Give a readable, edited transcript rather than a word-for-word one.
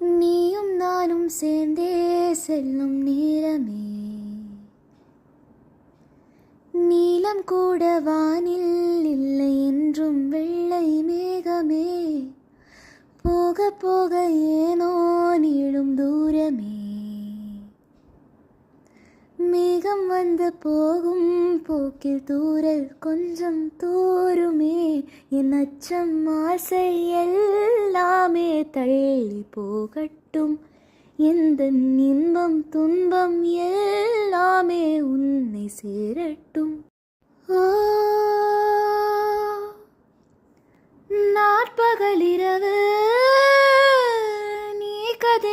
நீயும் நானும் சேர்ந்தே செல்லும் நேரமே, நீலம் கூட வானில் இல்லை என்றும் வெள்ளை மேகமே, போக போக ஏனோ நீளும் தூரமே, மேகம் வந்து போகும் போக்கில் தூரல் கொஞ்சம் தூருமே, என் அச்சம் ஆசை எல்லாமே தள்ளி போகட்டும், எந்த இன்பம் துன்பம் எல்லாமே உன்னை சேரட்டும். ஓ நாற்பகலிரவு நீ கதை